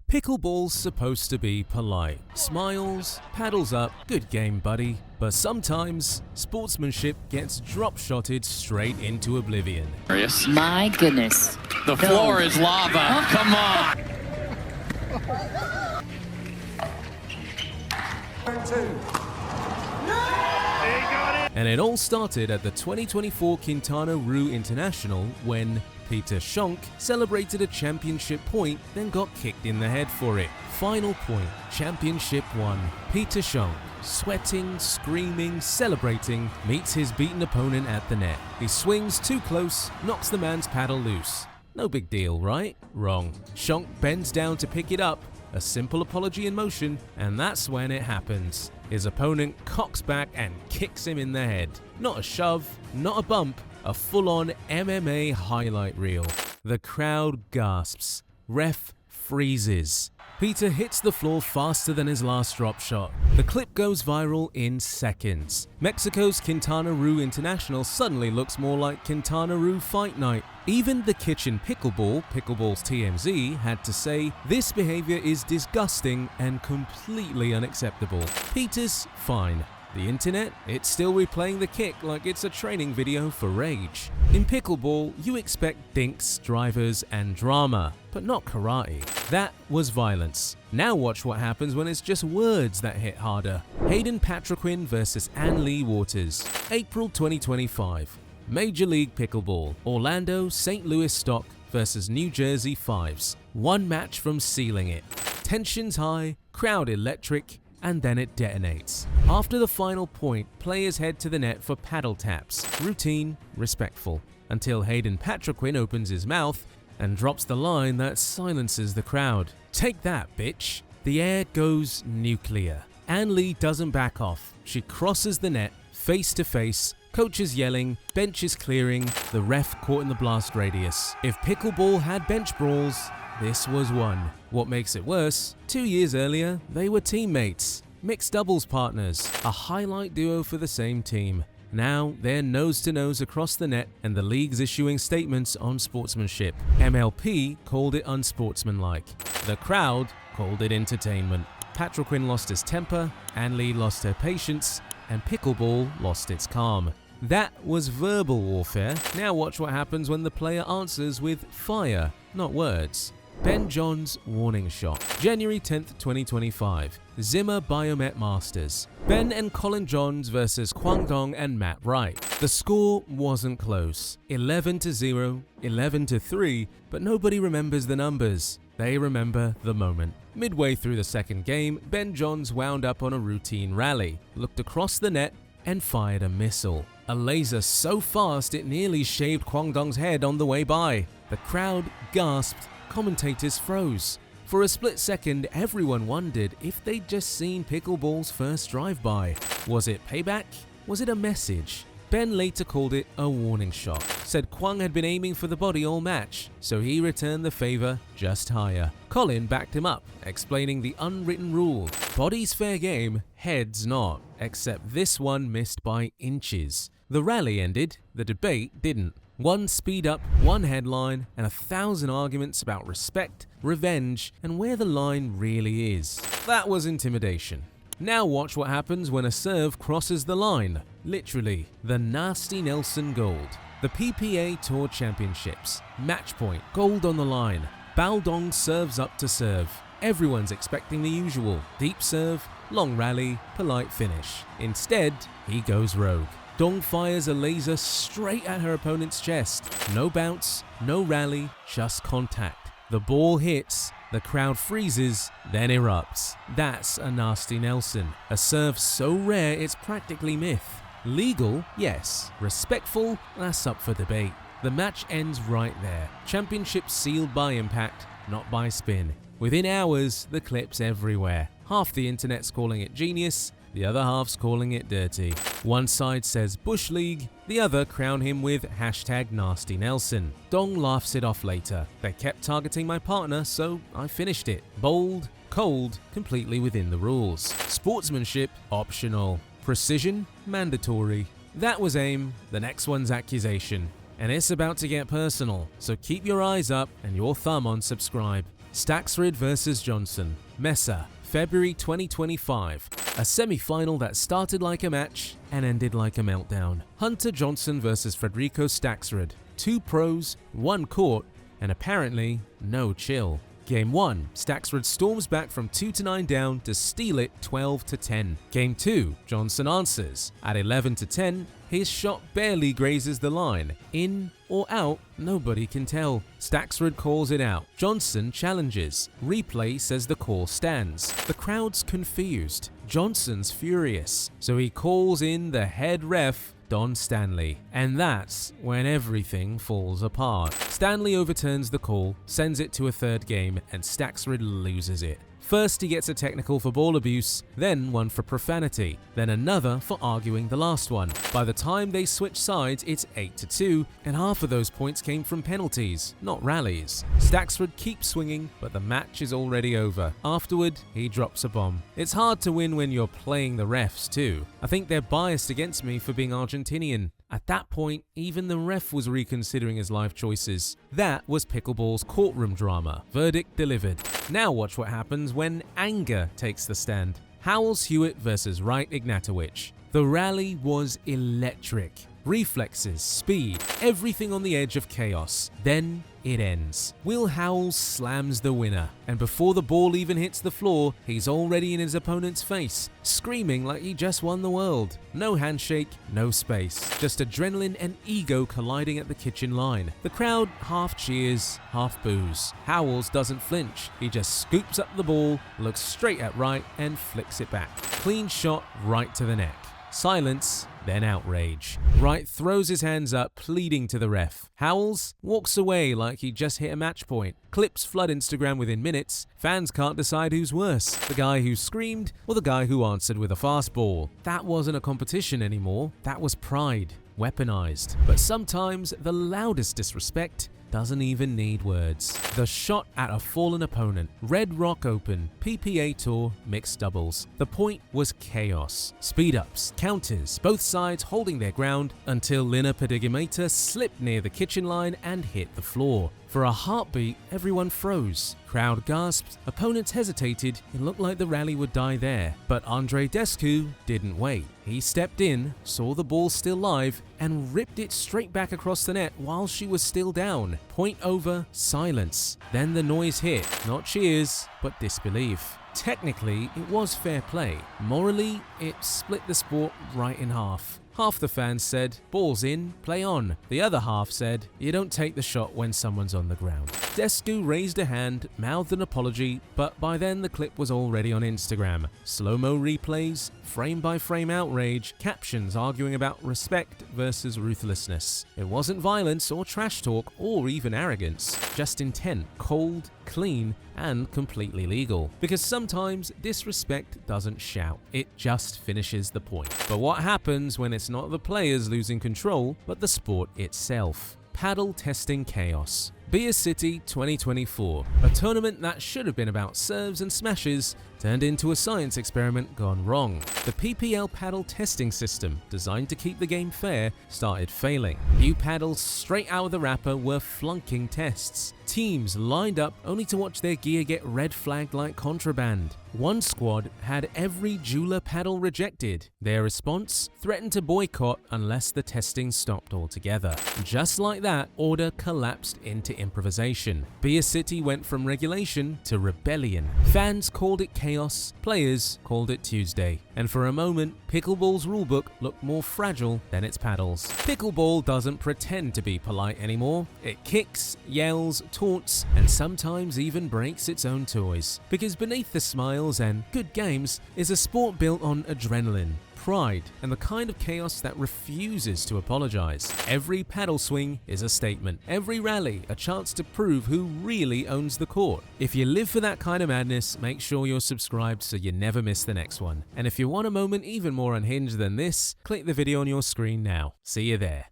Pickleball's supposed to be polite. Smiles, paddles up, good game buddy. But sometimes, sportsmanship gets drop-shotted straight into oblivion. My goodness. The floor is lava. Come on. And it all started at the 2024 Quintana Roo International when Shonk celebrated a championship point, then got kicked in the head for it. Final point, championship won. Shonk, sweating, screaming, celebrating, meets his beaten opponent at the net. He swings too close, knocks the man's paddle loose. No big deal, right? Wrong. Shonk bends down to pick it up, a simple apology in motion, and that's when it happens. His opponent cocks back and kicks him in the head. Not a shove, not a bump, a full-on MMA highlight reel. The crowd gasps. Ref freezes. Peter hits the floor faster than his last drop shot. The clip goes viral in seconds. Mexico's Quintana Roo International suddenly looks more like Quintana Roo Fight Night. Even the kitchen Pickleball's TMZ, had to say this behavior is disgusting and completely unacceptable. Peter's fine. The internet, it's still replaying the kick like it's a training video for rage. In pickleball, you expect dinks, drivers, and drama, but not karate. That was violence. Now watch what happens when it's just words that hit harder. Hayden Patriquin versus Anna Leigh Waters, April 2025. Major League Pickleball, Orlando, St. Louis stock versus New Jersey Fives. One match from sealing it. Tensions high, crowd electric, and then it detonates. After the final point, players head to the net for paddle taps. Routine, respectful. Until Hayden Patriquin opens his mouth and drops the line that silences the crowd. Take that, bitch. The air goes nuclear. Anna Leigh doesn't back off. She crosses the net, face to face, coaches yelling, benches clearing, the ref caught in the blast radius. If pickleball had bench brawls, this was one. What makes it worse, 2 years earlier, they were teammates, mixed doubles partners, a highlight duo for the same team. Now, they're nose to nose across the net and the league's issuing statements on sportsmanship. MLP called it unsportsmanlike. The crowd called it entertainment. Patriquin lost his temper, Anna Leigh lost her patience, and pickleball lost its calm. That was verbal warfare. Now watch what happens when the player answers with fire, not words. Ben John's warning shot. January 10th, 2025. Zimmer Biomet Masters. Ben and Colin Johns versus Quang Duong and Matt Wright. The score wasn't close. 11-0, 11-3, but nobody remembers the numbers. They remember the moment. Midway through the second game, Ben Johns wound up on a routine rally, looked across the net, and fired a missile. A laser so fast it nearly shaved Quang Duong's head on the way by. The crowd gasped. Commentators froze. For a split second, everyone wondered if they'd just seen pickleball's first drive-by. Was it payback? Was it a message? Ben later called it a warning shot, said Quang had been aiming for the body all match, so he returned the favor just higher. Colin backed him up, explaining the unwritten rule. Body's fair game, head's not, except this one missed by inches. The rally ended, the debate didn't. One speed up, one headline, and 1,000 arguments about respect, revenge, and where the line really is. That was intimidation. Now watch what happens when a serve crosses the line. Literally, the Nasty Nelson Gold. The PPA Tour Championships. Match point, gold on the line. Duong serves up to serve. Everyone's expecting the usual. Deep serve, long rally, polite finish. Instead, he goes rogue. Duong fires a laser straight at her opponent's chest. No bounce, no rally, just contact. The ball hits, the crowd freezes, then erupts. That's a Nasty Nelson. A serve so rare it's practically myth. Legal? Yes. Respectful? That's up for debate. The match ends right there. Championship sealed by impact, not by spin. Within hours, the clips everywhere. Half the internet's calling it genius, the other half's calling it dirty. One side says Bush League, the other crown him with #NastyNelson. Duong laughs it off later. They kept targeting my partner, so I finished it. Bold, cold, completely within the rules. Sportsmanship, optional. Precision, mandatory. That was aim, the next one's accusation. And it's about to get personal, so keep your eyes up and your thumb on subscribe. Staksrud vs Johnson, Mesa, February 2025. A semi-final that started like a match and ended like a meltdown. Hunter Johnson vs Federico Staksrud. 2 pros, 1 court, and apparently no chill. Game 1, Staksrud storms back from 2-9 down to steal it 12-10. Game 2, Johnson answers. At 11-10, his shot barely grazes the line. In or out, nobody can tell. Staksrud calls it out. Johnson challenges. Replay says the call stands. The crowd's confused. Johnson's furious. So he calls in the head ref, Don Stanley. And that's when everything falls apart. Stanley overturns the call, sends it to a third game, and Staksrud loses it. First he gets a technical for ball abuse, then one for profanity, then another for arguing the last one. By the time they switch sides, it's 8-2, and half of those points came from penalties, not rallies. Staksrud keeps swinging, but the match is already over. Afterward, he drops a bomb. It's hard to win when you're playing the refs too. I think they're biased against me for being Argentinian. At that point, even the ref was reconsidering his life choices. That was Pickleball's courtroom drama. Verdict delivered. Now watch what happens when anger takes the stand. Howells Hewitt vs Wright Ignatowicz. The rally was electric. Reflexes, speed, everything on the edge of chaos. Then it ends. Will Howells slams the winner, and before the ball even hits the floor, he's already in his opponent's face, screaming like he just won the world. No handshake, no space, just adrenaline and ego colliding at the kitchen line. The crowd half cheers, half boos. Howells doesn't flinch. He just scoops up the ball, looks straight at Wright, and flicks it back. Clean shot right to the neck. Silence, then outrage. Wright throws his hands up, pleading to the ref. Howells walks away like he just hit a match point. Clips flood Instagram within minutes. Fans can't decide who's worse, the guy who screamed or the guy who answered with a fastball. That wasn't a competition anymore. That was pride, weaponized. But sometimes the loudest disrespect doesn't even need words. The shot at a fallen opponent. Red Rock Open, PPA Tour, mixed doubles. The point was chaos. Speed-ups, counters, both sides holding their ground until Lina Padigimata slipped near the kitchen line and hit the floor. For a heartbeat, everyone froze. Crowd gasped, opponents hesitated, it looked like the rally would die there. But Andre Descu didn't wait. He stepped in, saw the ball still live, and ripped it straight back across the net while she was still down. Point over, silence. Then the noise hit. Not cheers, but disbelief. Technically, it was fair play. Morally, it split the sport right in half. Half the fans said, ball's in, play on. The other half said, you don't take the shot when someone's on the ground. Descu raised a hand, mouthed an apology, but by then the clip was already on Instagram. Slow-mo replays, frame-by-frame outrage, captions arguing about respect versus ruthlessness. It wasn't violence or trash talk or even arrogance, just intent, cold, clean, and completely legal. Because sometimes disrespect doesn't shout, it just finishes the point. But what happens when it's not the players losing control, but the sport itself? Paddle testing chaos. Beer City 2024, a tournament that should have been about serves and smashes turned into a science experiment gone wrong. The PPL paddle testing system, designed to keep the game fair, started failing. New paddles straight out of the wrapper were flunking tests. Teams lined up only to watch their gear get red flagged like contraband. One squad had every jeweler paddle rejected. Their response? Threatened to boycott unless the testing stopped altogether. Just like that, order collapsed into improvisation. Beer City went from regulation to rebellion. Fans called it chaos, players called it Tuesday. And for a moment, Pickleball's rulebook looked more fragile than its paddles. Pickleball doesn't pretend to be polite anymore. It kicks, yells, taunts, and sometimes even breaks its own toys. Because beneath the smiles and good games is a sport built on adrenaline, pride, and the kind of chaos that refuses to apologize. Every paddle swing is a statement. Every rally a chance to prove who really owns the court. If you live for that kind of madness, make sure you're subscribed so you never miss the next one. And if you want a moment even more unhinged than this, click the video on your screen now. See you there.